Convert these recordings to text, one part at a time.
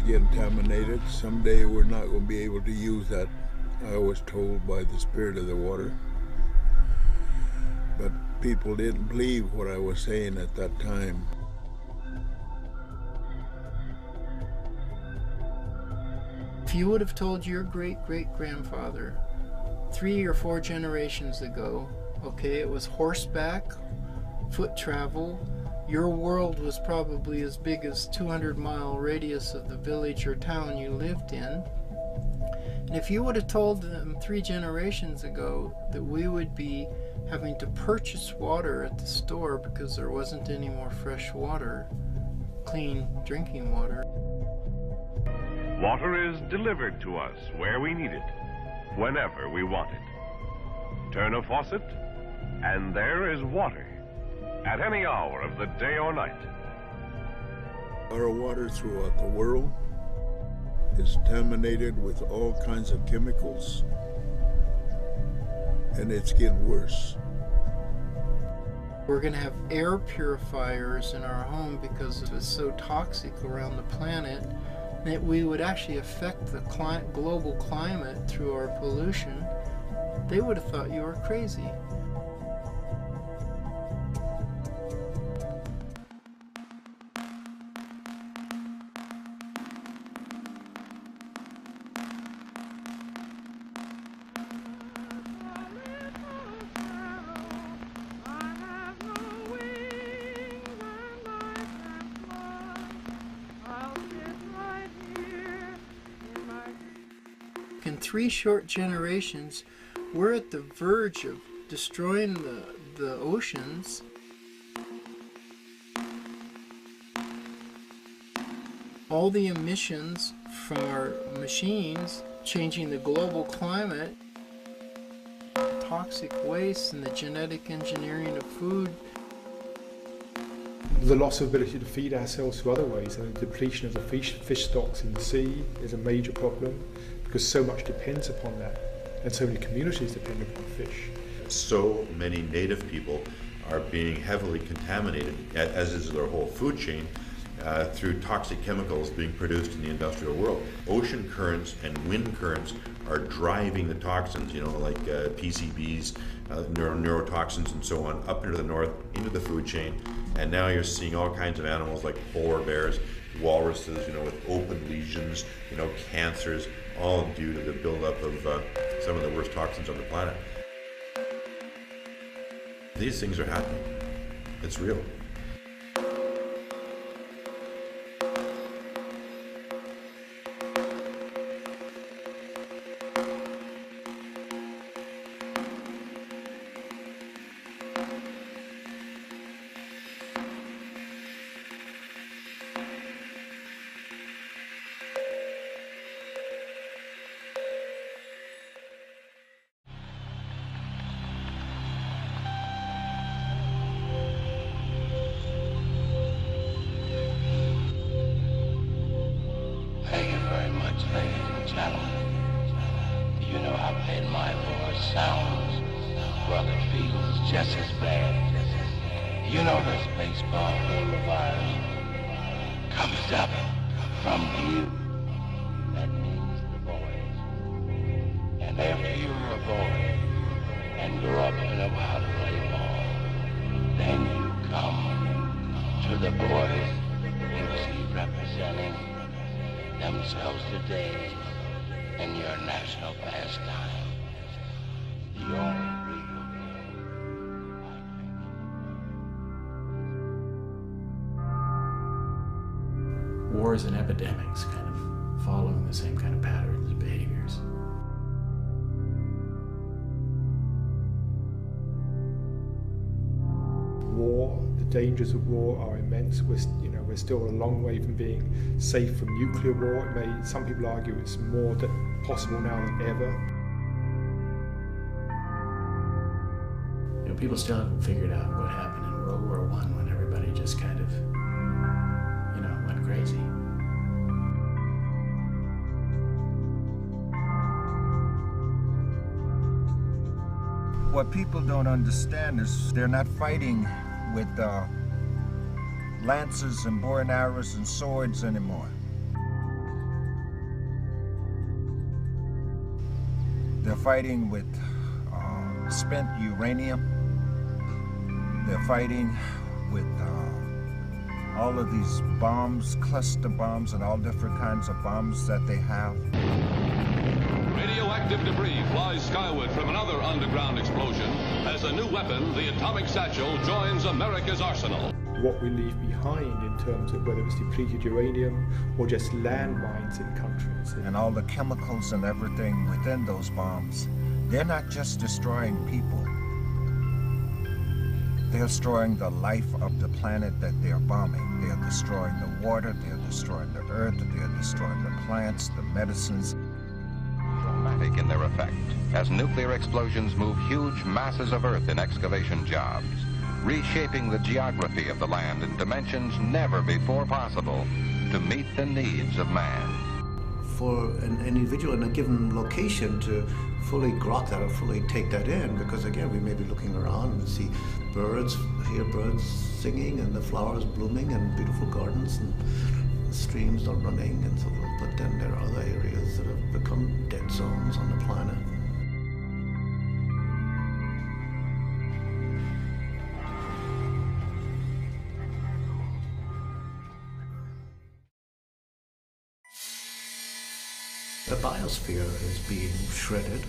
getting contaminated. Someday we're not going to be able to use that, I was told by the spirit of the water. But people didn't believe what I was saying at that time. If you would have told your great-great-grandfather 3 or 4 generations ago, okay, it was horseback, foot travel, your world was probably as big as 200-mile radius of the village or town you lived in. And if you would have told them 3 generations ago that we would be having to purchase water at the store because there wasn't any more fresh water, clean drinking water. Water is delivered to us where we need it, whenever we want it. Turn a faucet, and there is water, at any hour of the day or night. Our water throughout the world is contaminated with all kinds of chemicals, and it's getting worse. We're going to have air purifiers in our home because it is so toxic around the planet that we would actually affect the global climate through our pollution. They would have thought you were crazy. In 3 short generations, we're at the verge of destroying the oceans. All the emissions from our machines, changing the global climate, toxic waste and the genetic engineering of food. The loss of ability to feed ourselves through other ways, and the depletion of the fish stocks in the sea is a major problem because so much depends upon that, and so many communities depend upon fish. So many native people are being heavily contaminated, as is their whole food chain, through toxic chemicals being produced in the industrial world. Ocean currents and wind currents are driving the toxins, like PCBs, neurotoxins and so on, up into the north, into the food chain. And now you're seeing all kinds of animals like polar bears, walruses, with open lesions, cancers, all due to the buildup of some of the worst toxins on the planet. These things are happening. It's real. Thank you very much, ladies and gentlemen. You know how bad my voice sounds. Brother feels just as bad. You know this baseball coronavirus comes up from you. That means the boys. And after you're a boy and grow up and know how to play ball, then you come to the boys you see representing themselves today in your national pastime. The only real game, I think. Wars and epidemics kind of following the same kind of patterns and behaviors. War, the dangers of war are immense. We're still a long way from being safe from nuclear war. Some people argue it's more possible now than ever. People still haven't figured out what happened in World War I when everybody just kind of, went crazy. What people don't understand is they're not fighting with lances and bow and arrows and swords anymore. They're fighting with spent uranium. They're fighting with all of these bombs, cluster bombs, and all different kinds of bombs that they have. Radioactive debris flies skyward from another underground explosion as a new weapon, the atomic satchel, joins America's arsenal. What we leave behind in terms of whether it's depleted uranium or just landmines in countries. And all the chemicals and everything within those bombs, they're not just destroying people. They're destroying the life of the planet that they're bombing. They're destroying the water, they're destroying the earth, they're destroying the plants, the medicines. Dramatic in their effect, as nuclear explosions move huge masses of earth in excavation jobs, reshaping the geography of the land in dimensions never before possible to meet the needs of man. For an individual in a given location to fully grok that or fully take that in, because again, we may be looking around and see birds, hear birds singing and the flowers blooming and beautiful gardens and streams are running and so forth, but then there are other areas that have become dead zones on the planet. The biosphere is being shredded.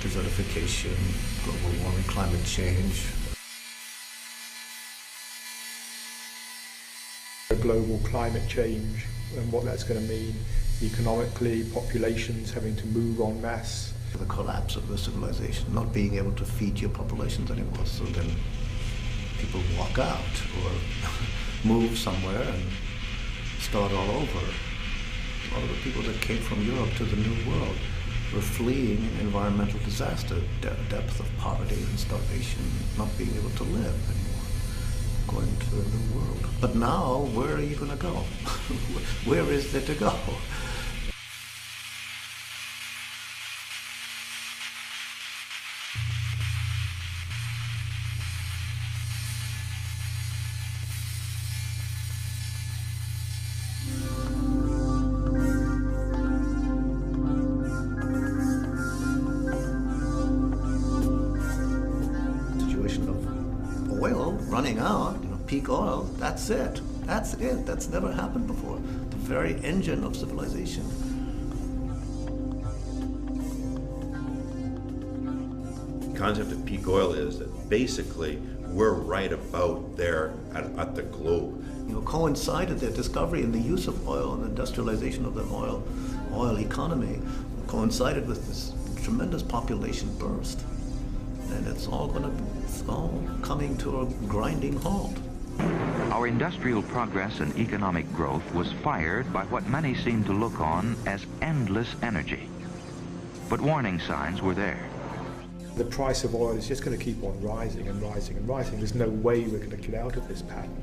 Desertification, global warming, climate change. Global climate change and what that's going to mean economically, populations having to move en masse. The collapse of the civilization, not being able to feed your populations anymore, so then people walk out or move somewhere and start all over. A lot of the people that came from Europe to the New World were fleeing environmental disaster, depth of poverty and starvation, not being able to live anymore, going to the New World. But now, where are you going to go? Where is there to go? Running out, peak oil, that's it. That's it. That's never happened before. The very engine of civilization. The concept of peak oil is that basically we're right about there at the globe. Coincided their discovery and the use of oil and industrialization of the oil economy coincided with this tremendous population burst. And it's all coming to a grinding halt. Our industrial progress and economic growth was fired by what many seem to look on as endless energy. But warning signs were there. The price of oil is just going to keep on rising and rising and rising. There's no way we're going to get out of this pattern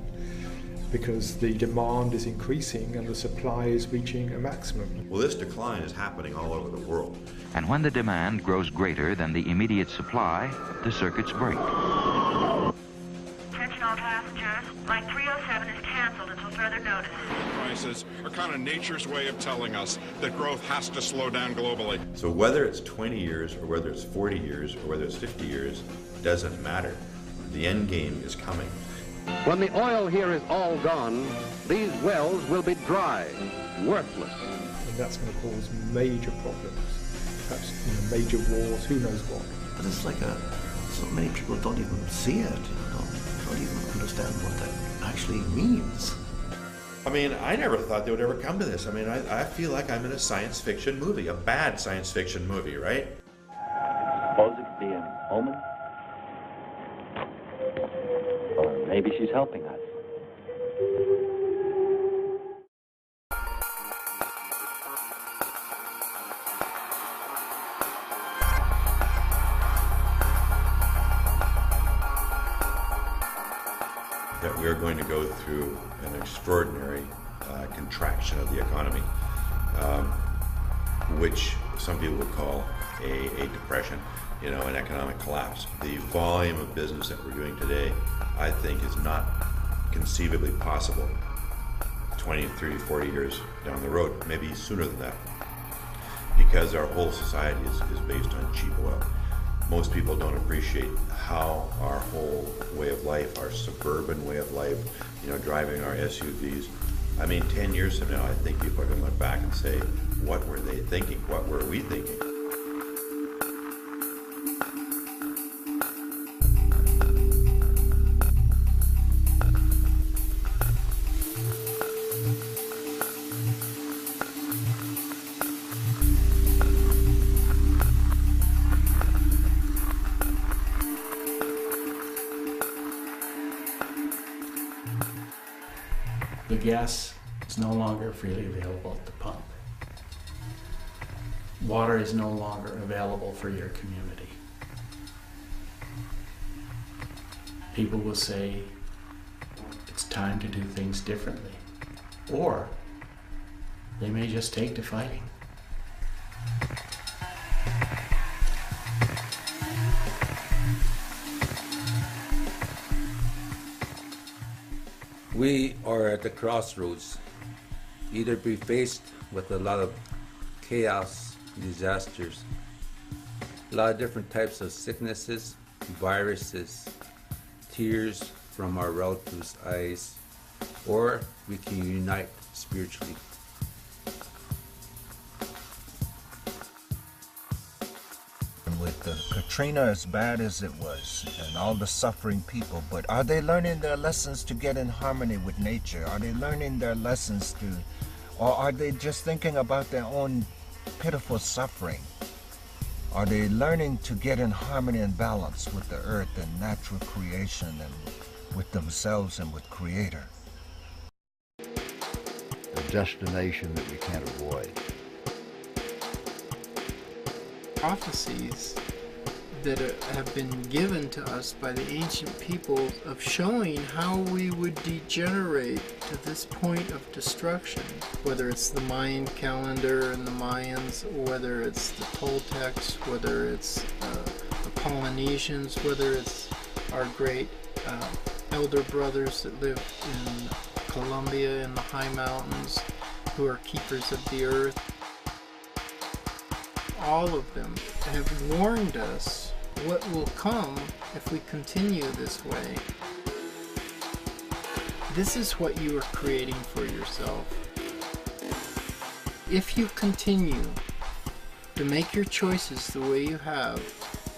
because the demand is increasing and the supply is reaching a maximum. Well, this decline is happening all over the world. And when the demand grows greater than the immediate supply, the circuits break. Attention all passengers, Flight 307 is canceled until further notice. Prices are kind of nature's way of telling us that growth has to slow down globally. So whether it's 20 years or whether it's 40 years or whether it's 50 years, doesn't matter. The end game is coming. When the oil here is all gone, these wells will be dry, worthless. And that's going to cause major problems, perhaps major wars, who knows what. But it's like so many people don't even see it, don't even understand what that actually means. I mean, I never thought they would ever come to this. I mean, I feel like I'm in a science fiction movie, a bad science fiction movie, right? Suppose it could be an omen? Or maybe she's helping us. That we are going to go through an extraordinary contraction of the economy, which some people would call a depression. an economic collapse. The volume of business that we're doing today, I think, is not conceivably possible 20, 30, 40 years down the road, maybe sooner than that, because our whole society is based on cheap oil. Most people don't appreciate how our whole way of life, our suburban way of life, driving our SUVs. I mean, 10 years from now, I think people are going to look back and say, what were they thinking? What were we thinking? The gas is no longer freely available at the pump. Water is no longer available for your community. People will say it's time to do things differently, or they may just take to fighting. We are at the crossroads. Either be faced with a lot of chaos, disasters, a lot of different types of sicknesses, viruses, tears from our relatives' eyes, or we can unite spiritually. With Katrina, as bad as it was, and all the suffering people, but are they learning their lessons to get in harmony with nature? Are they learning their lessons to, or are they just thinking about their own pitiful suffering? Are they learning to get in harmony and balance with the earth and natural creation and with themselves and with Creator? A destination that we can't avoid. Prophecies that have been given to us by the ancient peoples of showing how we would degenerate to this point of destruction, whether it's the Mayan calendar and the Mayans, whether it's the Toltecs, whether it's the Polynesians, whether it's our great elder brothers that live in Colombia in the high mountains, who are keepers of the earth. All of them have warned us what will come if we continue this way. This is what you are creating for yourself. If you continue to make your choices the way you have,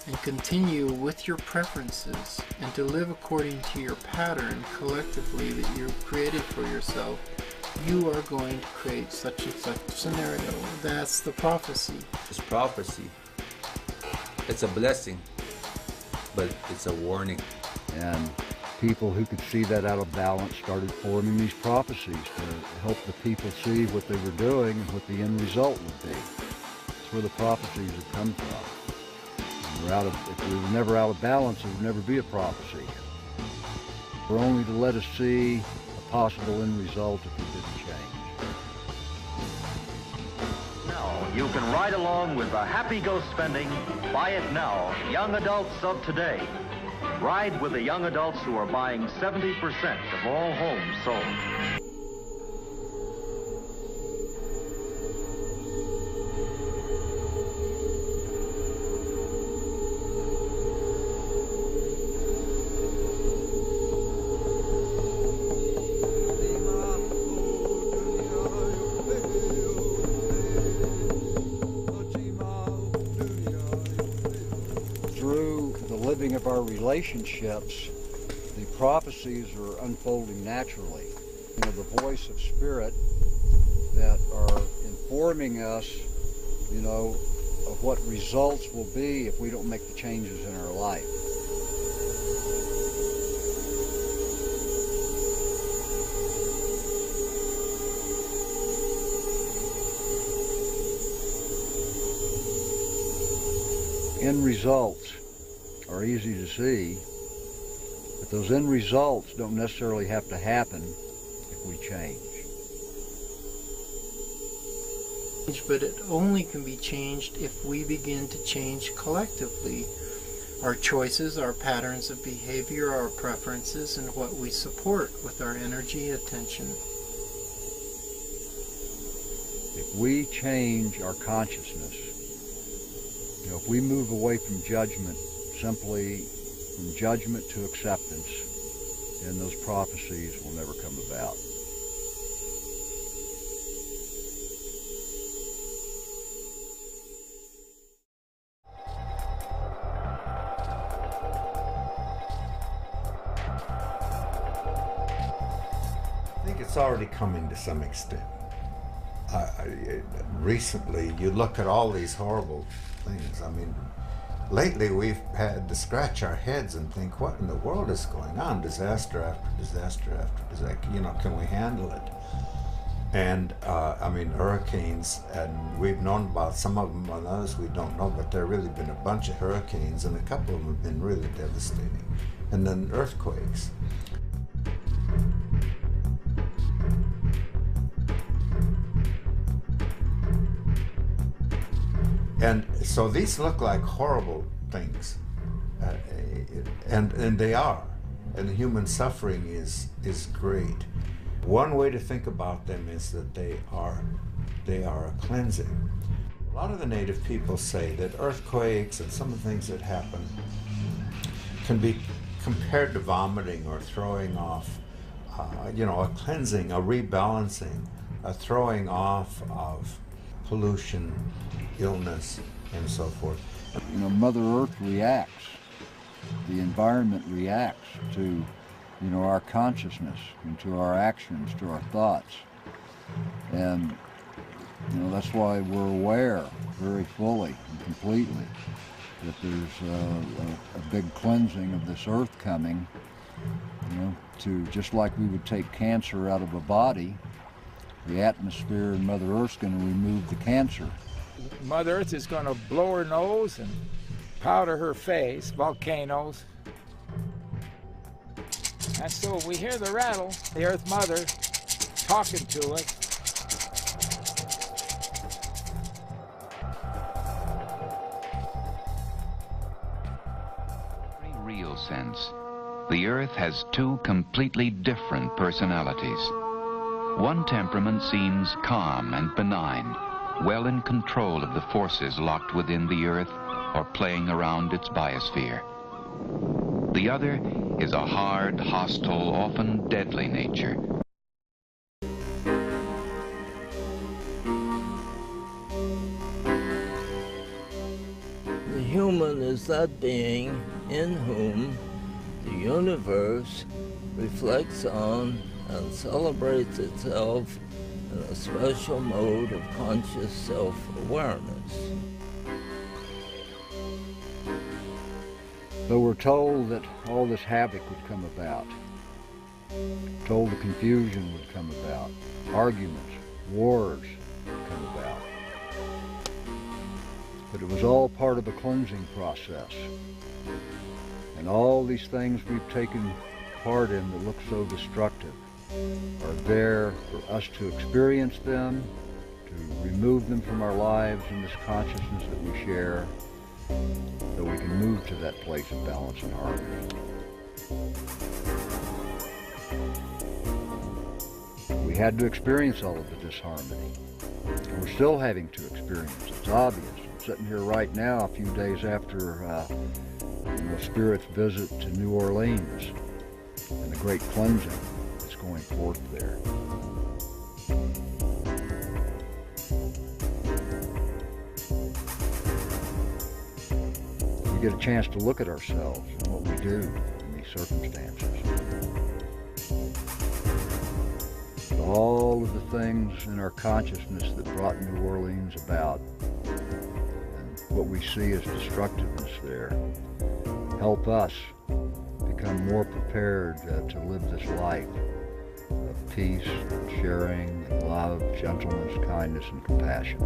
and continue with your preferences, and to live according to your pattern collectively that you've created for yourself, you are going to create such and such scenario. That's the prophecy. It's prophecy. It's a blessing, but it's a warning. And people who could see that out of balance started forming these prophecies to help the people see what they were doing and what the end result would be. That's where the prophecies have come from. If we were never out of balance, there would never be a prophecy. We're only to let us see a possible end result if we didn't change. Now you can ride along with the Happy Go Spending, buy it now, young adults of today. Ride with the young adults who are buying 70% of all homes sold. Of our relationships, the prophecies are unfolding naturally. The voice of spirit that are informing us, of what results will be if we don't make the changes in our life. End results are easy to see, but those end results don't necessarily have to happen if we change. But it only can be changed if we begin to change collectively. Our choices, our patterns of behavior, our preferences, and what we support with our energy, attention. If we change our consciousness, if we move away from judgment, simply from judgment to acceptance, then those prophecies will never come about. I think it's already coming to some extent. Recently, you look at all these horrible things. I mean, lately we've had to scratch our heads and think, what in the world is going on? Disaster after disaster after disaster. Can we handle it? And I mean, hurricanes, and we've known about some of them, and others we don't know, but there have really been a bunch of hurricanes, and a couple of them have been really devastating. And then earthquakes. And so these look like horrible things, and they are, and the human suffering is great. One way to think about them is that they are a cleansing. A lot of the native people say that earthquakes and some of the things that happen can be compared to vomiting or throwing off, a cleansing, a rebalancing, a throwing off of pollution, illness, and so forth. Mother Earth reacts. The environment reacts to, our consciousness and to our actions, to our thoughts. And, that's why we're aware very fully and completely that there's a big cleansing of this earth coming, to just like we would take cancer out of a body, the atmosphere in Mother Earth's going to remove the cancer. Mother Earth is going to blow her nose and powder her face, volcanoes. And so we hear the rattle, the Earth Mother talking to us. In a very real sense, the Earth has two completely different personalities. One temperament seems calm and benign, well in control of the forces locked within the Earth or playing around its biosphere. The other is a hard, hostile, often deadly nature. The human is that being in whom the universe reflects on and celebrates itself in a special mode of conscious self-awareness. Though we're told that all this havoc would come about, told the confusion would come about, arguments, wars would come about. But it was all part of a cleansing process. And all these things we've taken part in that look so destructive are there for us to experience them, to remove them from our lives in this consciousness that we share, so we can move to that place of balance and harmony. We had to experience all of the disharmony. We're still having to experience it. It's obvious. I'm sitting here right now, a few days after Spirit's visit to New Orleans and the great cleansing that's going forth there. We get a chance to look at ourselves and what we do in these circumstances. All of the things in our consciousness that brought New Orleans about and what we see as destructiveness there help us become more prepared to live this life of peace, sharing, love, gentleness, kindness, and compassion.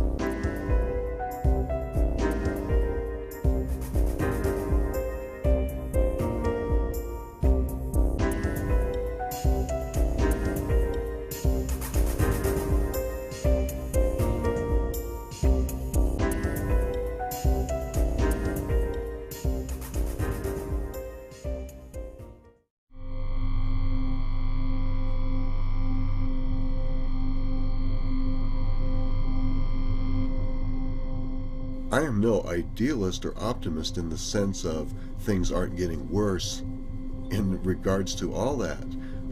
I am no idealist or optimist in the sense of things aren't getting worse in regards to all that.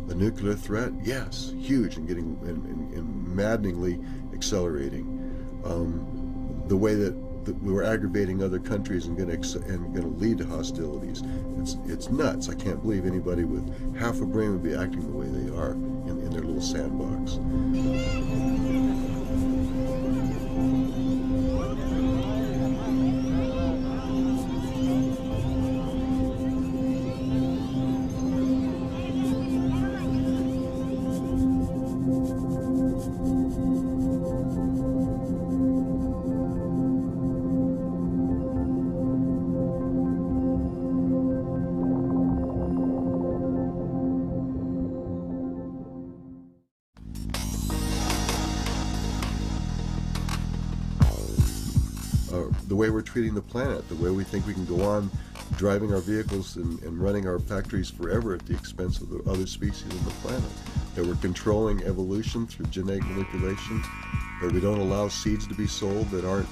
The nuclear threat, yes, huge and getting and maddeningly accelerating. The way that we're aggravating other countries and going to lead to hostilities. It's nuts. I can't believe anybody with half a brain would be acting the way they are in their little sandbox. The way we're treating the planet, the way we think we can go on driving our vehicles and running our factories forever at the expense of the other species on the planet, that we're controlling evolution through genetic manipulation, that we don't allow seeds to be sold that aren't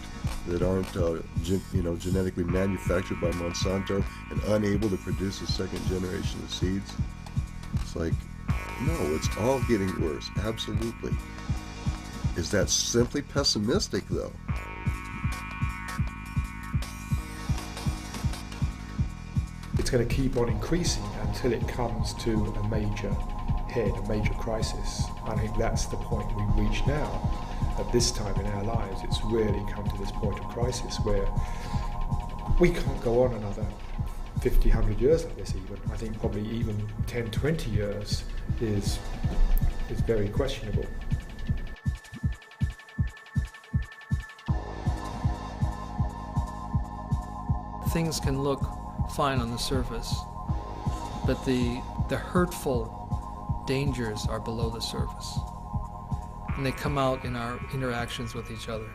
genetically manufactured by Monsanto and unable to produce a second generation of seeds. It's like, no, it's all getting worse, absolutely. Is that simply pessimistic, though? It's going to keep on increasing until it comes to a major head, a major crisis. I think that's the point we reach now. At this time in our lives, it's really come to this point of crisis where we can't go on another 50, 100 years like this even. I think probably even 10, 20 years is very questionable. Things can look fine on the surface, but the hurtful dangers are below the surface, and they come out in our interactions with each other.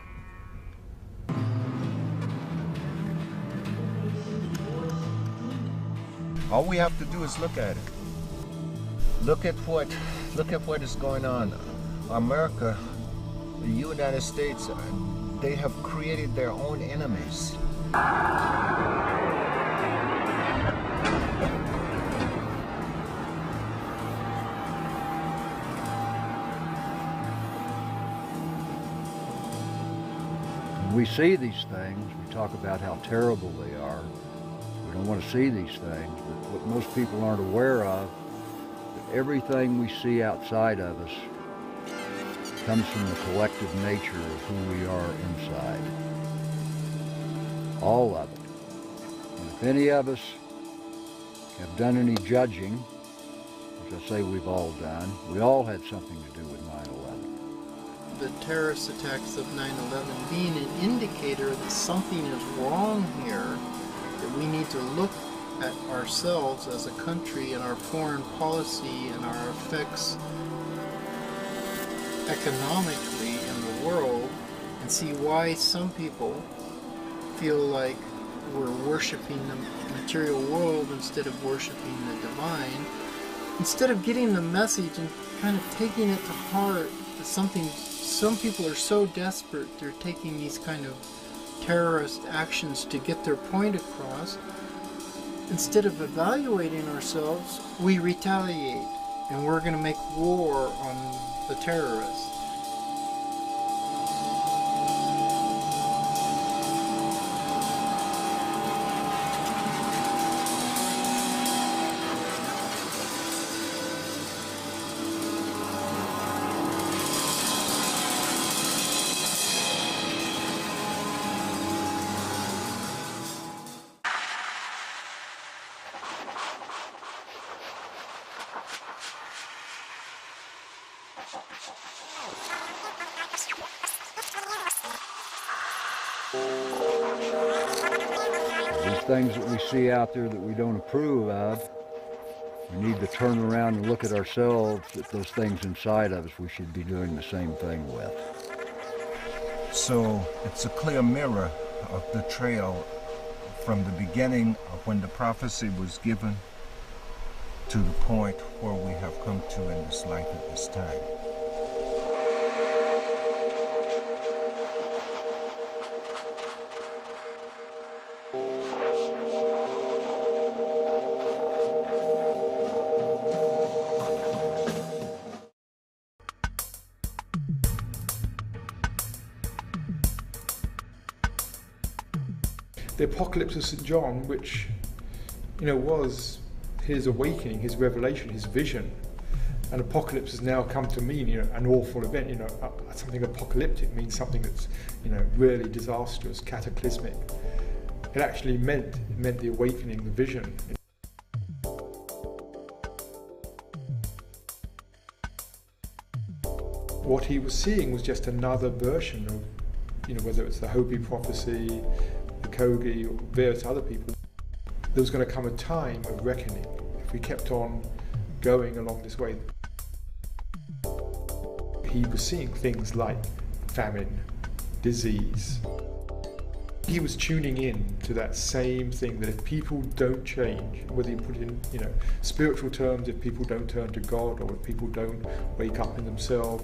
All we have to do is look at it. Look at what is going on. America, the United States, they have created their own enemies. When we see these things, we talk about how terrible they are. We don't want to see these things, but what most people aren't aware of, that everything we see outside of us comes from the collective nature of who we are inside. All of it. And if any of us have done any judging, which I say we've all done, we all had something to do with 9/11. The terrorist attacks of 9/11 being an indicator that something is wrong here, that we need to look at ourselves as a country and our foreign policy and our effects economically in the world and see why some people feel like we're worshiping the material world instead of worshiping the divine, instead of getting the message and kind of taking it to heart that some people are so desperate they're taking these kind of terrorist actions to get their point across. Instead of evaluating ourselves, we retaliate and we're going to make war on the terrorists. These things that we see out there that we don't approve of, we need to turn around and look at ourselves, at those things inside of us we should be doing the same thing with. So it's a clear mirror of the trail from the beginning of when the prophecy was given to the point where we have come to in this life at this time. the Apocalypse of St. John, which, you know, was his awakening, his revelation, his vision. And apocalypse has now come to mean, you know, an awful event. You know, something apocalyptic means something that's, you know, really disastrous, cataclysmic. It actually meant the awakening, the vision. What he was seeing was just another version of, you know, whether it's the Hopi prophecy, the Kogi, or various other people. There was going to come a time of reckoning if we kept on going along this way. He was seeing things like famine, disease. He was tuning in to that same thing, that if people don't change, whether you put it in, you know, spiritual terms, if people don't turn to God, or if people don't wake up in themselves,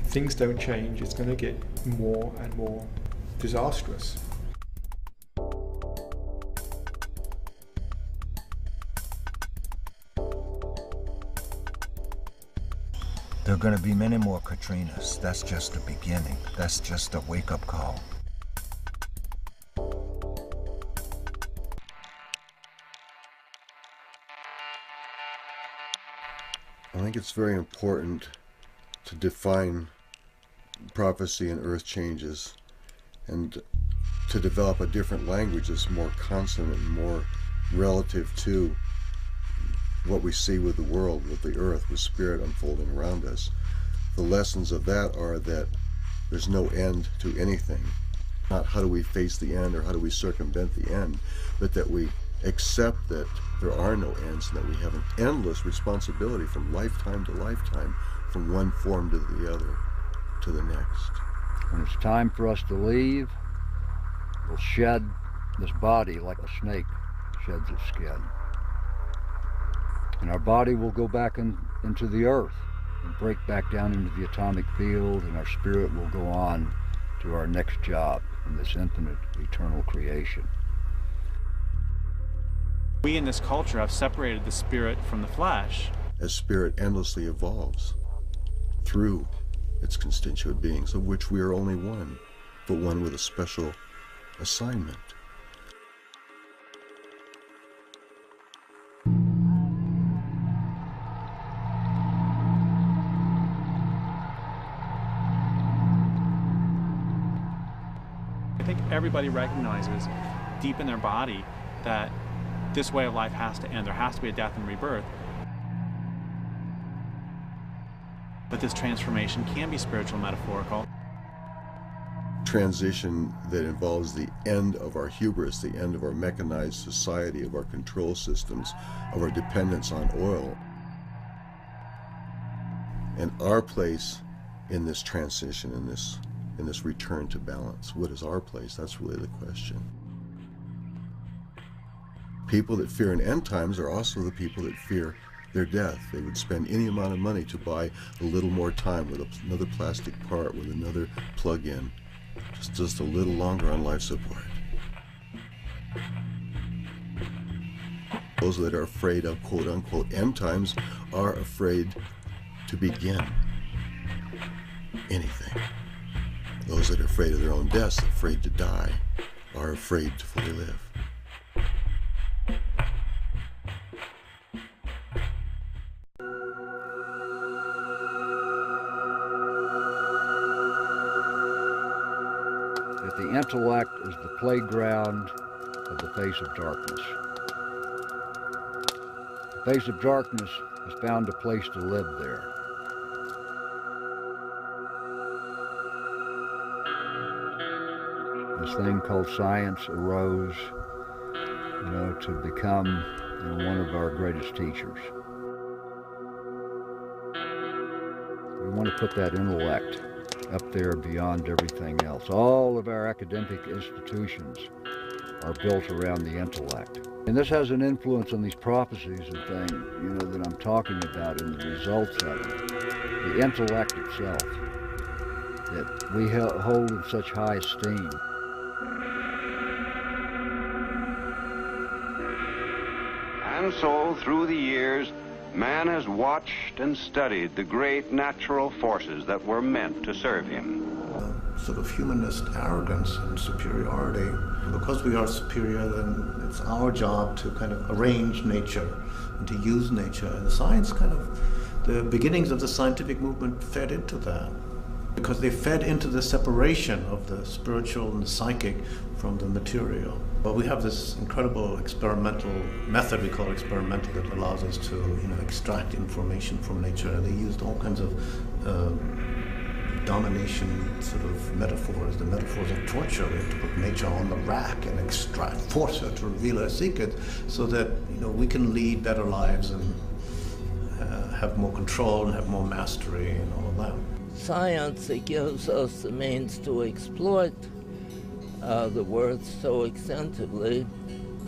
things don't change, it's going to get more and more disastrous. There are going to be many more Katrinas. That's just the beginning. That's just a wake-up call. I think it's very important to define prophecy and earth changes, and to develop a different language that's more consonant and more relative to what we see with the world, with the earth, with spirit unfolding around us. The lessons of that are that there's no end to anything. Not how do we face the end or how do we circumvent the end, but that we accept that there are no ends and that we have an endless responsibility from lifetime to lifetime, from one form to the other, to the next. When it's time for us to leave, we'll shed this body like a snake sheds its skin. And our body will go back into the earth and break back down into the atomic field, and our spirit will go on to our next job in this infinite, eternal creation. We in this culture have separated the spirit from the flesh. As spirit endlessly evolves through its constituent beings, of which we are only one, but one with a special assignment. I think everybody recognizes deep in their body that this way of life has to end. There has to be a death and rebirth. But this transformation can be spiritual, metaphorical. Transition that involves the end of our hubris, the end of our mechanized society, of our control systems, of our dependence on oil. And our place in this transition, in this return to balance. What is our place? That's really the question. People that fear an end times are also the people that fear their death. They would spend any amount of money to buy a little more time with another plastic part, with another plug-in, just a little longer on life support. Those that are afraid of quote-unquote end times are afraid to begin anything. Those that are afraid of their own deaths, afraid to die, are afraid to fully live. That the intellect is the playground of the face of darkness. The face of darkness has found a place to live there. This thing called science arose, to become one of our greatest teachers. We want to put that intellect up there beyond everything else. All of our academic institutions are built around the intellect. And this has an influence on these prophecies and things, that I'm talking about and the results of it. The intellect itself, that we hold in such high esteem. And so, through the years, man has watched and studied the great natural forces that were meant to serve him. sort of humanist arrogance and superiority. Because we are superior, then it's our job to kind of arrange nature and to use nature. And science the beginnings of the scientific movement fed into that, because they fed into the separation of the spiritual and the psychic from the material. But we have this incredible experimental method we call experimental that allows us to extract information from nature. And they used all kinds of domination sort of metaphors, the metaphors of torture. We have to put nature on the rack and force her to reveal her secret, so that we can lead better lives and have more control and have more mastery and all of that. Science, it gives us the means to exploit the earth so extensively,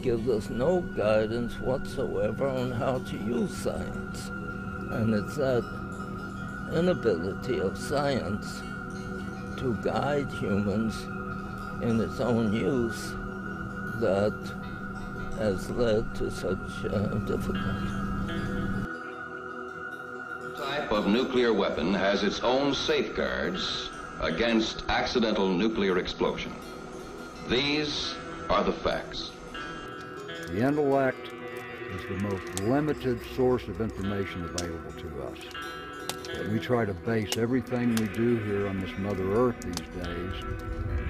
gives us no guidance whatsoever on how to use science. And it's that inability of science to guide humans in its own use that has led to such difficulty. Type of nuclear weapon has its own safeguards against accidental nuclear explosion. These are the facts. The intellect is the most limited source of information available to us. We try to base everything we do here on this Mother Earth these days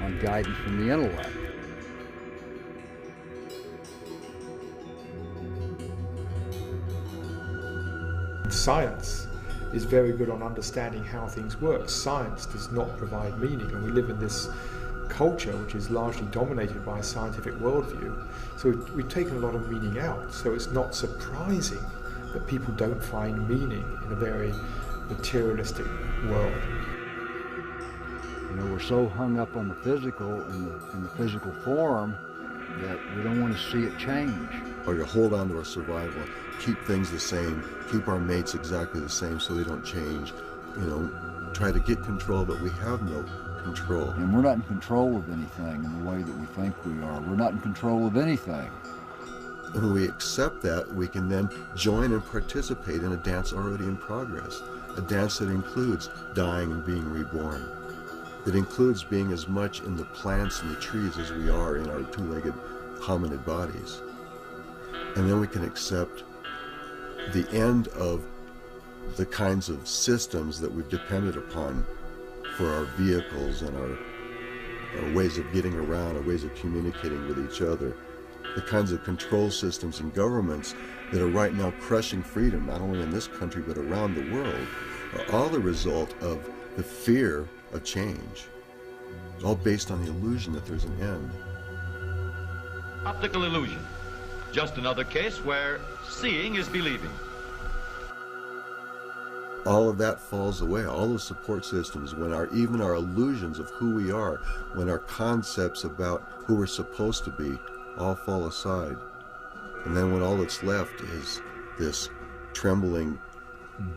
on guidance from the intellect. Science is very good on understanding how things work. Science does not provide meaning, and we live in this culture which is largely dominated by a scientific worldview. So we've taken a lot of meaning out. So it's not surprising that people don't find meaning in a very materialistic world. We're so hung up on the physical in the physical form that we don't want to see it change. Or to hold on to our survival, keep things the same, keep our mates exactly the same so they don't change. Try to get control, but we have no control. And we're not in control of anything in the way that we think we are. We're not in control of anything. When we accept that, we can then join and participate in a dance already in progress. A dance that includes dying and being reborn. That includes being as much in the plants and the trees as we are in our two-legged hominid bodies. And then we can accept the end of the kinds of systems that we've depended upon for our vehicles and our ways of getting around, our ways of communicating with each other. The kinds of control systems and governments that are right now crushing freedom, not only in this country but around the world, are all the result of the fear of change. It's all based on the illusion that there's an end. Optical illusion. Just another case where seeing is believing. All of that falls away, all those support systems, when even our illusions of who we are, when our concepts about who we're supposed to be, all fall aside. And then when all that's left is this trembling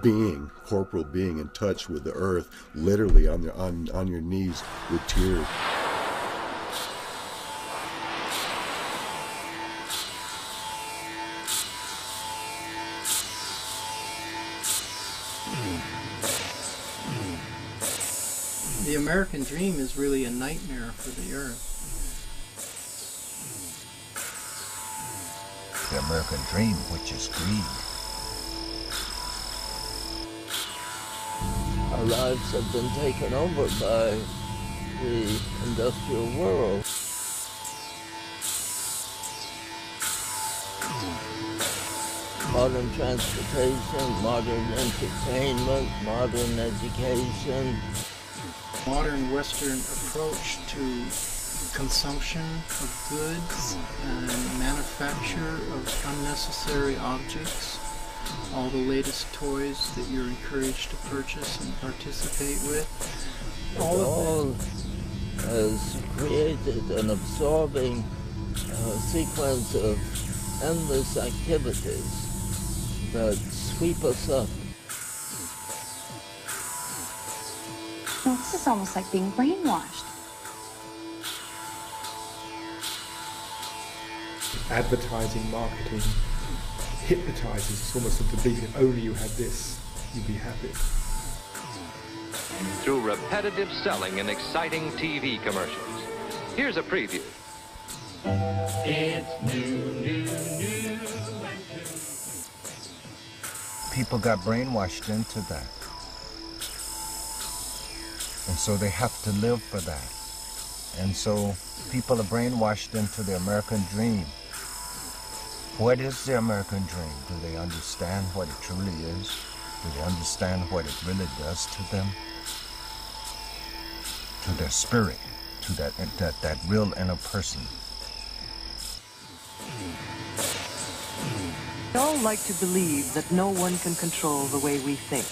being, corporal being in touch with the earth, literally on your knees with tears. The American dream is really a nightmare for the earth. The American dream, which is greed. Our lives have been taken over by the industrial world. Modern transportation, modern entertainment, modern education. Modern Western approach to consumption of goods and manufacture of unnecessary objects. All the latest toys that you're encouraged to purchase and participate with. All has created an absorbing sequence of endless activities that sweep us up. Well, this is almost like being brainwashed. Advertising, marketing, hypnotizes. It's almost a belief if only you had this, you'd be happy. through repetitive selling in exciting TV commercials. Here's a preview. It's new. People got brainwashed into that. And so they have to live for that. And so people are brainwashed into the American dream. What is the American dream? Do they understand what it truly is? Do they understand what it really does to them? To their spirit, to that real inner person. We all like to believe that no one can control the way we think.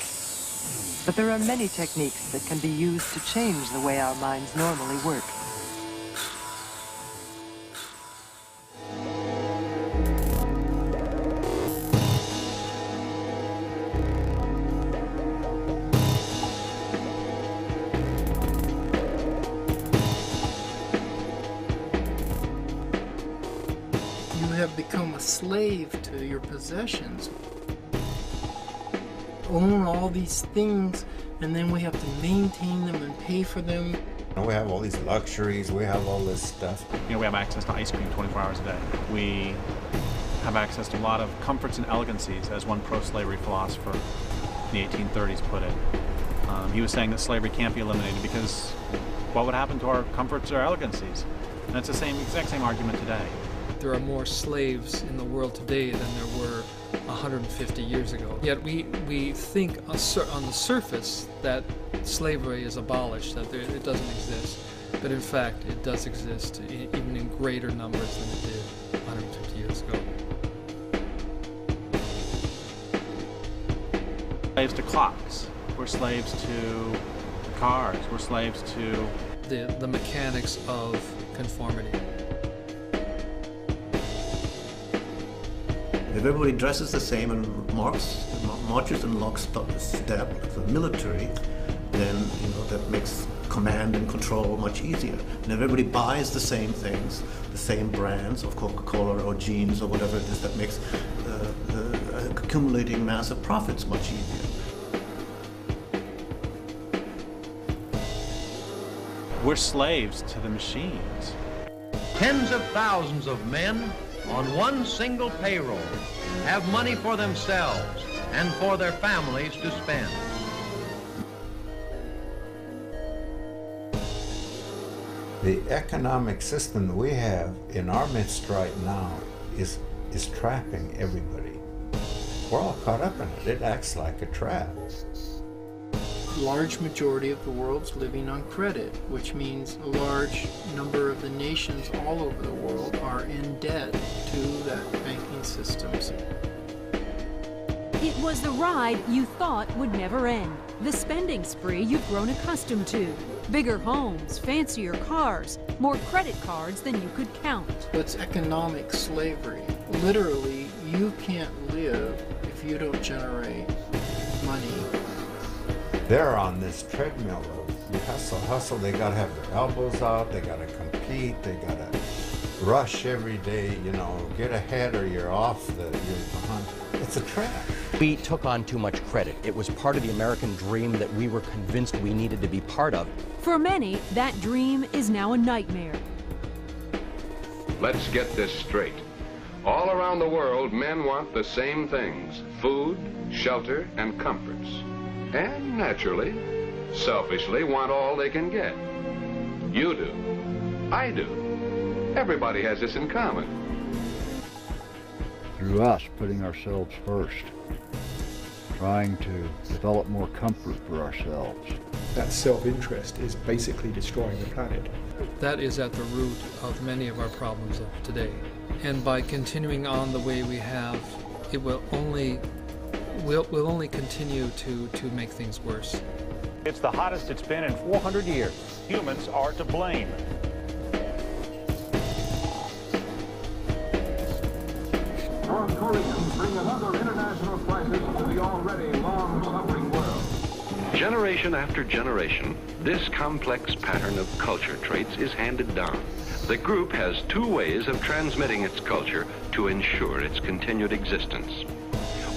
But there are many techniques that can be used to change the way our minds normally work. Have become a slave to your possessions. Own all these things, and then we have to maintain them and pay for them. We have all these luxuries, we have all this stuff. We have access to ice cream 24 hours a day. We have access to a lot of comforts and elegancies, as one pro-slavery philosopher in the 1830s put it. He was saying that slavery can't be eliminated because what would happen to our comforts or elegancies? And it's the exact same argument today. There are more slaves in the world today than there were 150 years ago. Yet we think on the surface that slavery is abolished, that it doesn't exist. But in fact, it does exist, even in greater numbers than it did 150 years ago. Slaves to clocks. We're slaves to cars. We're slaves to the mechanics of conformity. If everybody dresses the same and marches in lockstep, the military, then that makes command and control much easier. And if everybody buys the same things, the same brands of Coca-Cola or jeans or whatever it is, that makes the accumulating massive profits much easier. We're slaves to the machines. Tens of thousands of men on one single payroll have money for themselves and for their families to spend. The economic system that we have in our midst right now is trapping everybody. We're all caught up in it. It acts like a trap. Large majority of the world's living on credit, which means a large number of the nations all over the world are in debt to that banking systems. It was the ride you thought would never end. The spending spree you've grown accustomed to. Bigger homes, fancier cars, more credit cards than you could count. It's economic slavery. Literally, you can't live if you don't generate money. They're on this treadmill of hustle. They gotta have their elbows out, they gotta compete, they gotta rush every day, get ahead or you're off, you're behind. It's a trap. We took on too much credit. It was part of the American dream that we were convinced we needed to be part of. For many, that dream is now a nightmare. Let's get this straight. All around the world, men want the same things: food, shelter, and comforts. And naturally, selfishly want all they can get. You do. I do. Everybody has this in common. Through us putting ourselves first, trying to develop more comfort for ourselves. That self-interest is basically destroying the planet. That is at the root of many of our problems of today. And by continuing on the way we have, it will only continue to make things worse. It's the hottest it's been in 400 years. Humans are to blame. North Koreans bring another international crisis to the already long-suffering world. Generation after generation, this complex pattern of culture traits is handed down. The group has two ways of transmitting its culture to ensure its continued existence.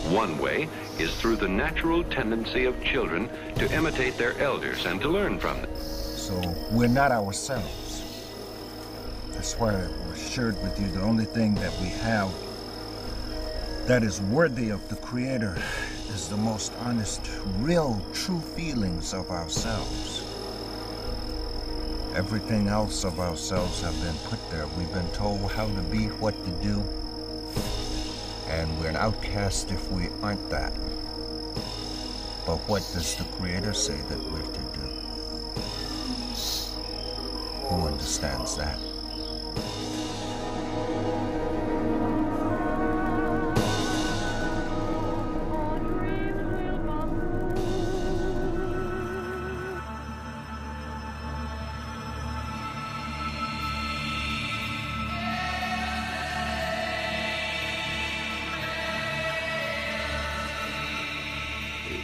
One way is through the natural tendency of children to imitate their elders and to learn from them. So we're not ourselves. That's why I shared with you the only thing that we have that is worthy of the Creator is the most honest, real, true feelings of ourselves. Everything else of ourselves have been put there. We've been told how to be, what to do, and we're an outcast if we aren't that. But what does the Creator say that we're to do? Who understands that?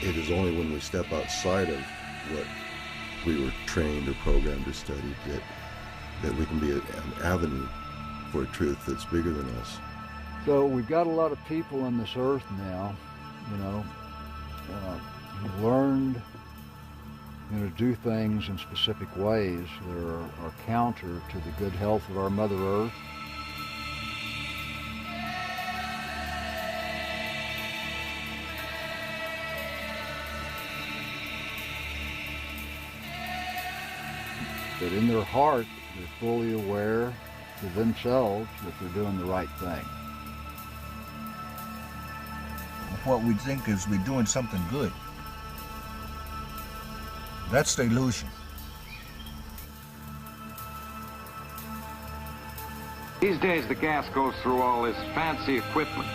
It is only when we step outside of what we were trained or programmed or studied that we can be an avenue for a truth that's bigger than us. So we've got a lot of people on this earth now, who've learned to do things in specific ways that are counter to the good health of our Mother Earth. But in their heart, they're fully aware to themselves that they're doing the right thing. What we think is we're doing something good. That's the illusion. These days, the gas goes through all this fancy equipment,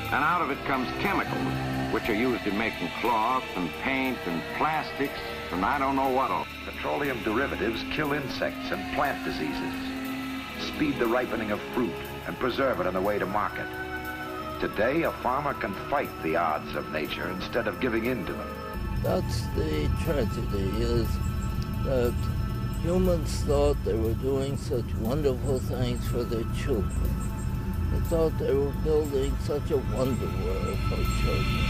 and out of it comes chemicals, which are used in making cloth and paint and plastics and I don't know what all. Petroleum derivatives kill insects and plant diseases, speed the ripening of fruit, and preserve it on the way to market. Today, a farmer can fight the odds of nature instead of giving in to them. That's the tragedy, is that humans thought they were doing such wonderful things for their children. They thought they were building such a wonder world for children.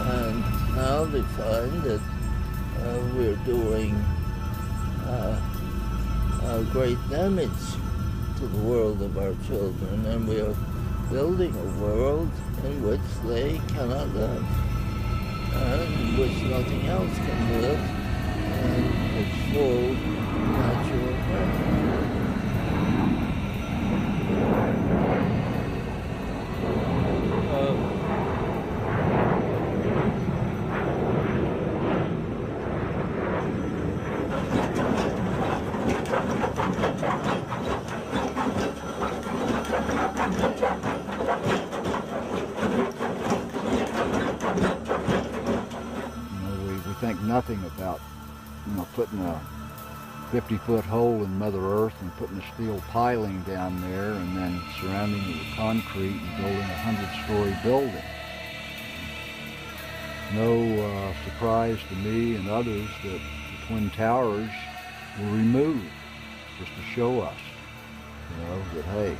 And now they find that we're doing great damage to the world of our children, and we are building a world in which they cannot live, and in which nothing else can live, and it's full natural growth. We think nothing about, putting a 50-foot hole in Mother Earth and putting a steel piling down there and then surrounding it with concrete and building a 100-story building. No surprise to me and others that the Twin Towers were removed just to show us, that hey,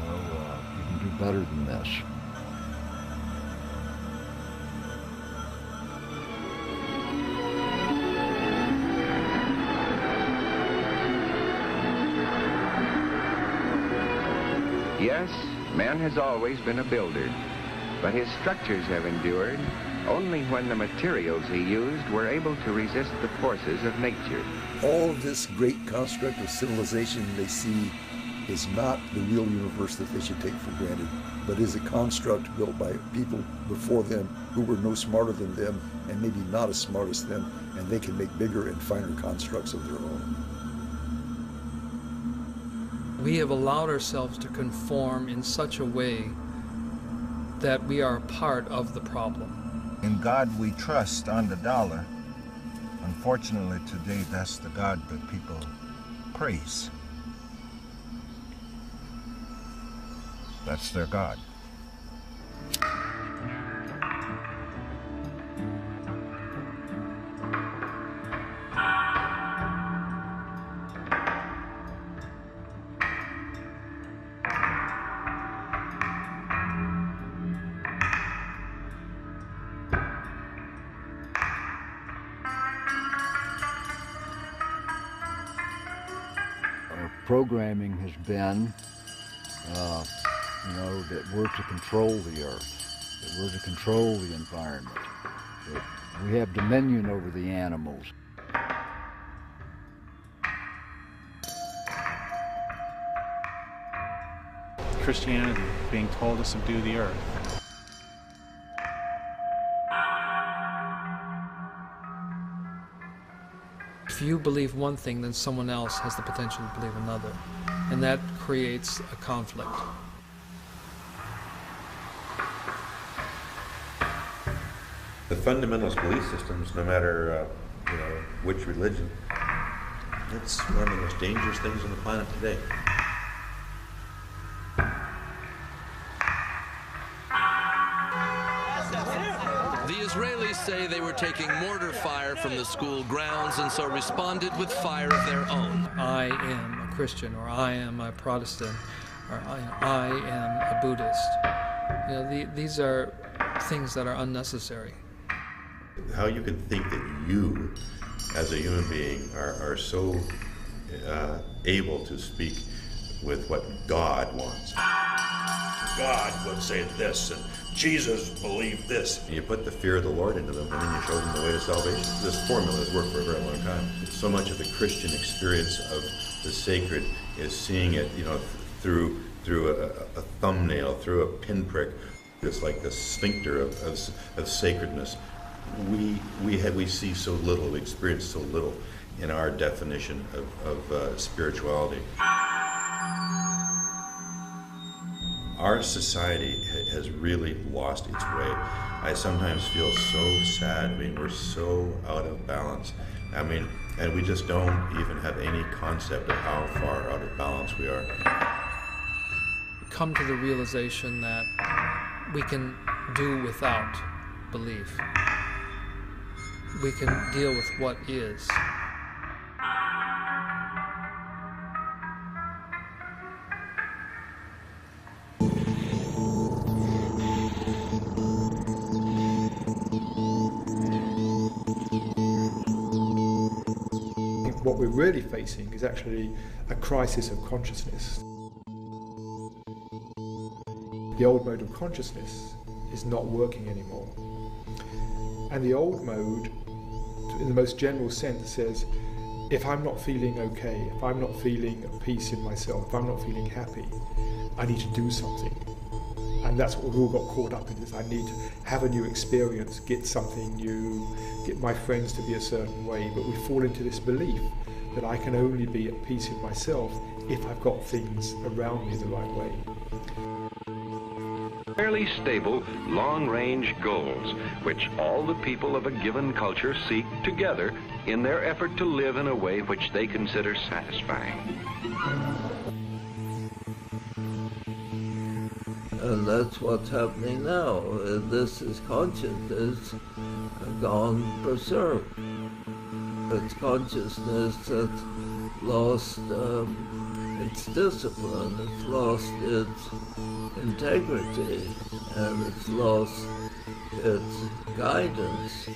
you can do better than this. Yes, man has always been a builder, but his structures have endured only when the materials he used were able to resist the forces of nature. All of this great construct of civilization they see is not the real universe that they should take for granted, but is a construct built by people before them who were no smarter than them and maybe not as smart as them, and they can make bigger and finer constructs of their own. We have allowed ourselves to conform in such a way that we are a part of the problem. In God we trust on the dollar. Unfortunately today, that's the God that people praise. That's their God. programming has been, that we're to control the earth, that we're to control the environment, that we have dominion over the animals. Christianity being told to subdue the earth. If you believe one thing, then someone else has the potential to believe another, and that creates a conflict. The fundamentalist belief systems, no matter which religion, it's one of the most dangerous things on the planet today. The Israelis say they were taking mortar fire from the school grounds and so responded with fire of their own. I am a Christian, or I am a Protestant, or I am a Buddhist. These are things that are unnecessary. How you can think that you, as a human being, are so able to speak with what God wants. God would say this, and Jesus believed this. You put the fear of the Lord into them, and then you show them the way to salvation. This formula has worked for a very long time. So much of the Christian experience of the sacred is seeing it, through a thumbnail, through a pinprick. It's like the sphincter of sacredness. We see so little, we experience so little in our definition of spirituality. Our society has really lost its way. I sometimes feel so sad. I mean, we're so out of balance. I mean, and we just don't even have any concept of how far out of balance we are. Come to the realization that we can do without belief. We can deal with what is. What we're really facing is actually a crisis of consciousness. The old mode of consciousness is not working anymore. And the old mode, in the most general sense, says, if I'm not feeling okay, if I'm not feeling at peace in myself, if I'm not feeling happy, I need to do something. And that's what we've all got caught up in, is I need to have a new experience, get something new, get my friends to be a certain way. But we fall into this belief that I can only be at peace in myself if I've got things around me the right way. Fairly stable, long-range goals, which all the people of a given culture seek together in their effort to live in a way which they consider satisfying. And that's what's happening now. This is consciousness gone berserk. It's consciousness that's lost its discipline, it's lost its integrity, and it's lost its guidance.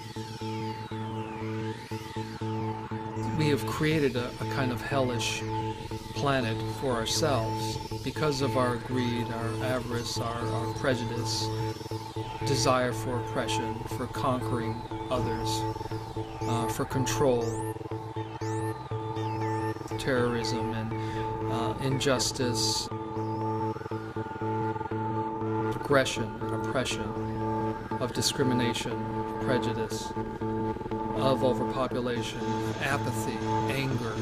We have created a kind of hellish planet for ourselves because of our greed, our avarice, our prejudice, desire for oppression, for conquering others, for control, terrorism and injustice, aggression, oppression, of discrimination, prejudice, of overpopulation, apathy, anger,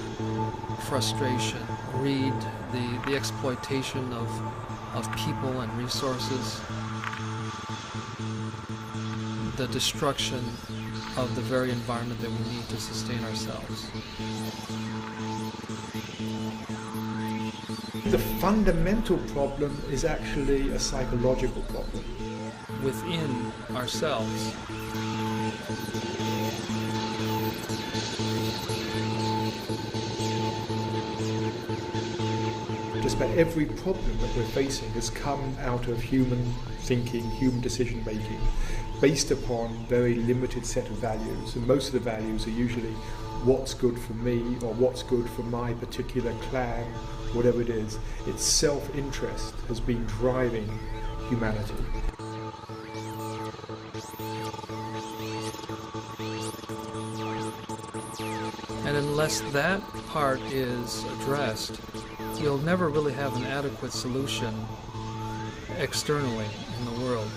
frustration, greed, the exploitation of people and resources, the destruction of the very environment that we need to sustain ourselves. The fundamental problem is actually a psychological problem. Within ourselves. Just about every problem that we're facing has come out of human thinking, human decision making, based upon very limited set of values. And most of the values are usually what's good for me or what's good for my particular clan, whatever it is. It's self-interest has been driving humanity. And unless that part is addressed, you'll never really have an adequate solution externally in the world.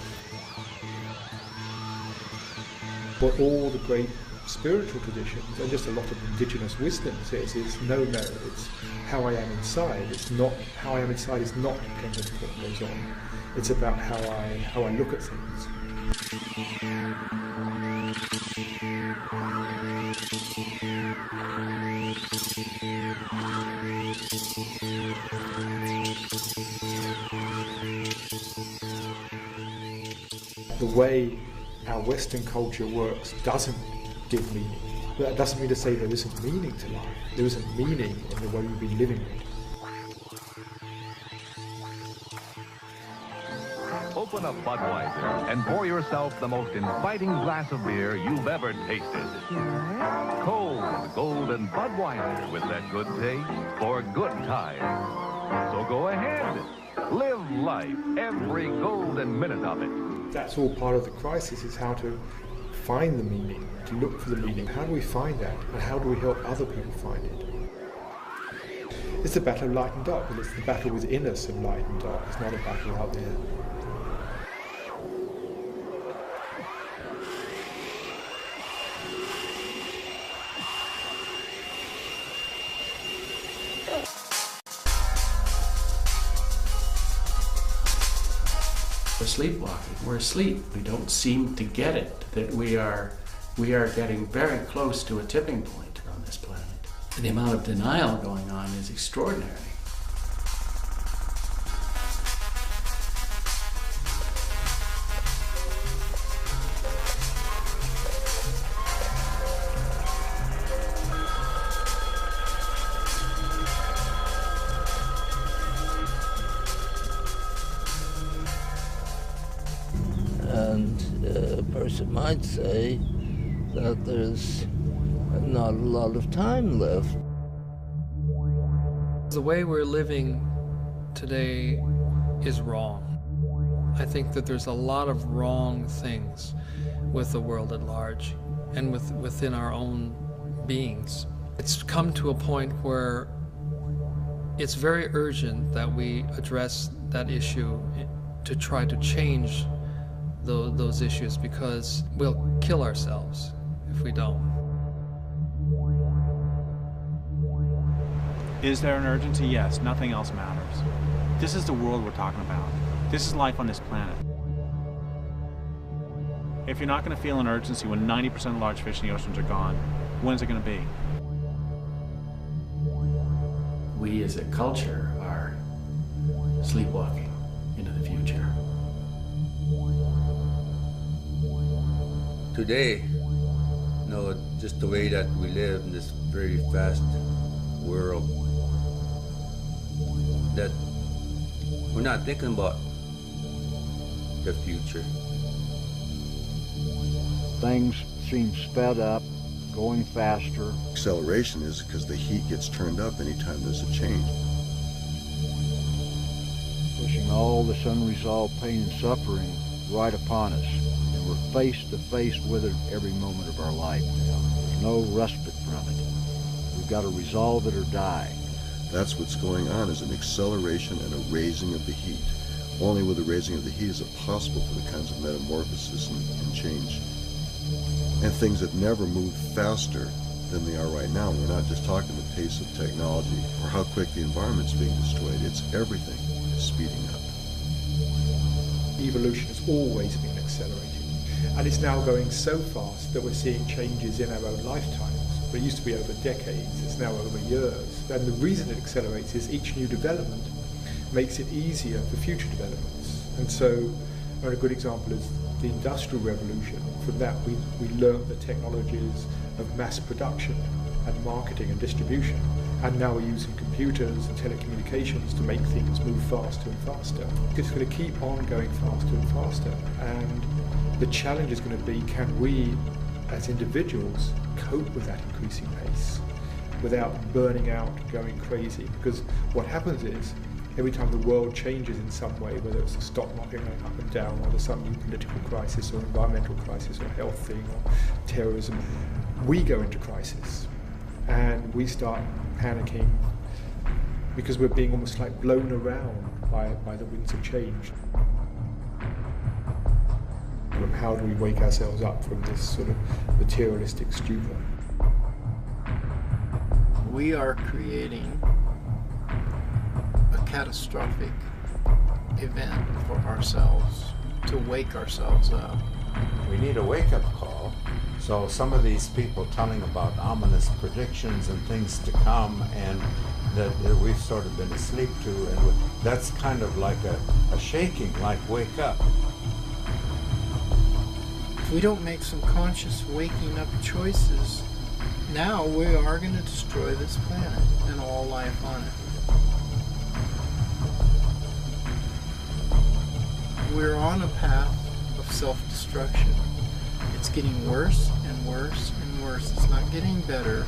What all the great spiritual traditions and just a lot of indigenous wisdom says is no, it's how I am inside. It's not how I am inside is not dependent on what goes on. It's about how I look at things. The way our Western culture works doesn't give meaning. That doesn't mean to say there isn't meaning to life. There isn't meaning in the way we've been living it. Open a Budweiser and pour yourself the most inviting glass of beer you've ever tasted. Cold, golden Budweiser with that good taste for good times. So go ahead. Live life, every golden minute of it. That's all part of the crisis, is how to find the meaning, to look for the meaning. How do we find that, and how do we help other people find it? It's the battle of light and dark, and it's the battle within us of light and dark. It's not a battle out there. We're sleepwalking. We're asleep. We don't seem to get it, that we are getting very close to a tipping point on this planet. And the amount of denial going on is extraordinary. Might say that there's not a lot of time left. The way we're living today is wrong. I think that there's a lot of wrong things with the world at large and within our own beings. It's come to a point where it's very urgent that we address that issue to try to change those issues, because we'll kill ourselves if we don't. Is there an urgency? Yes. Nothing else matters. This is the world we're talking about. This is life on this planet. If you're not going to feel an urgency when 90% of the large fish in the oceans are gone, when is it going to be? We as a culture are sleepwalking into the future. Today, just the way that we live in this very fast world, that we're not thinking about the future. Things seem sped up, going faster. Acceleration is because the heat gets turned up anytime there's a change. Pushing all this unresolved pain and suffering right upon us. And we're face to face with it every moment of our life now. There's no respite from it. We've got to resolve it or die. That's what's going on, is an acceleration and a raising of the heat. Only with the raising of the heat is it possible for the kinds of metamorphosis and change. And things that never move faster than they are right now. We're not just talking the pace of technology or how quick the environment's being destroyed. It's everything is speeding up. Evolution has always been accelerating. And it's now going so fast that we're seeing changes in our own lifetimes. But it used to be over decades, it's now over years. And the reason it accelerates is each new development makes it easier for future developments. And so, a good example is the Industrial Revolution. From that we learned the technologies of mass production and marketing and distribution. And now we're using computers and telecommunications to make things move faster and faster. It's going to keep on going faster and faster. And the challenge is going to be, can we as individuals, cope with that increasing pace without burning out, going crazy. Because what happens is, every time the world changes in some way, whether it's the stock market going up and down, or there's some new political crisis, or environmental crisis, or health thing, or terrorism, we go into crisis. And we start panicking because we're being almost like blown around by the winds of change. How do we wake ourselves up from this sort of materialistic stupor? We are creating a catastrophic event for ourselves to wake ourselves up. We need a wake-up call. So some of these people telling about ominous predictions and things to come, and that we've sort of been asleep to, and that's kind of like a shaking, like wake up. If we don't make some conscious waking up choices, now we are going to destroy this planet and all life on it. We're on a path of self-destruction. It's getting worse and worse and worse. It's not getting better.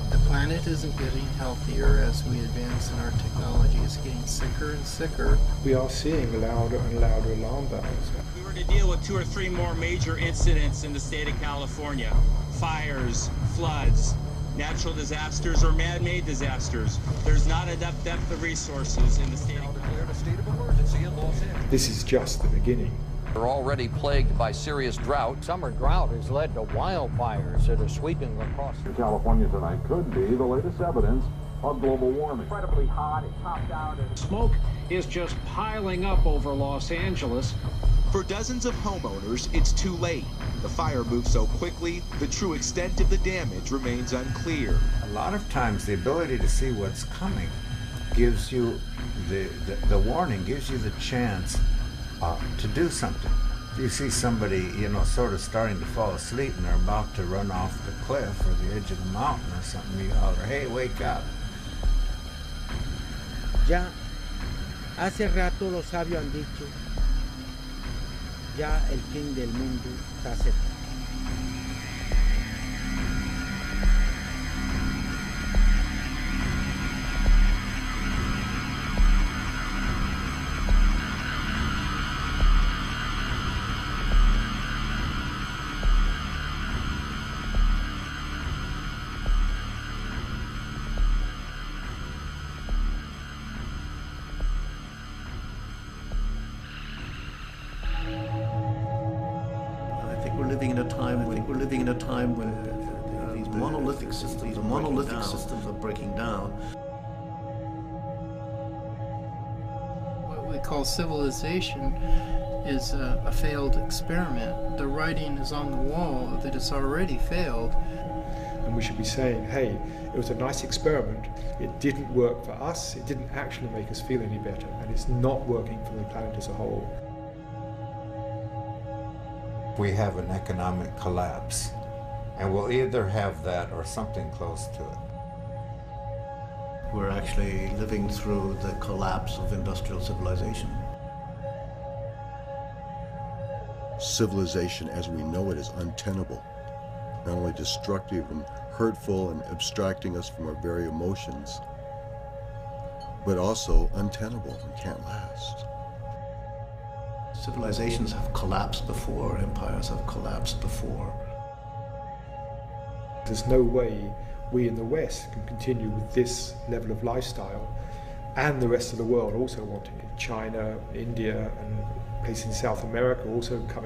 The planet isn't getting healthier as we advance in our technology. It's getting sicker and sicker. We are seeing louder and louder alarm bells. We were to deal with 2 or 3 more major incidents in the state of California. Fires, floods, natural disasters, or man-made disasters. There's not enough depth of resources in the state of California. State of emergency in Los Angeles. This is just the beginning. We're already plagued by serious drought. Summer drought has led to wildfires that are sweeping across California tonight could be the latest evidence of global warming. Incredibly hot, it topped out. Smoke is just piling up over Los Angeles. For dozens of homeowners, it's too late. The fire moved so quickly, the true extent of the damage remains unclear. A lot of times the ability to see what's coming gives you the warning, gives you the chance to do something. If you see somebody, sort of starting to fall asleep and they're about to run off the cliff or the edge of the mountain or something, you holler, hey, wake up. Ya hace rato los sabios han dicho, ya el fin del mundo está cerca. We're living in a time when these monolithic systems are breaking down. What we call civilization is a failed experiment. The writing is on the wall that it's already failed. And we should be saying, hey, it was a nice experiment. It didn't work for us. It didn't actually make us feel any better. And it's not working for the planet as a whole. We have an economic collapse, and we'll either have that or something close to it. We're actually living through the collapse of industrial civilization. Civilization as we know it is untenable, not only destructive and hurtful and abstracting us from our very emotions, but also untenable and can't last. Civilizations have collapsed before, empires have collapsed before. There's no way we in the West can continue with this level of lifestyle and the rest of the world also wanting it. China, India, and places in South America also coming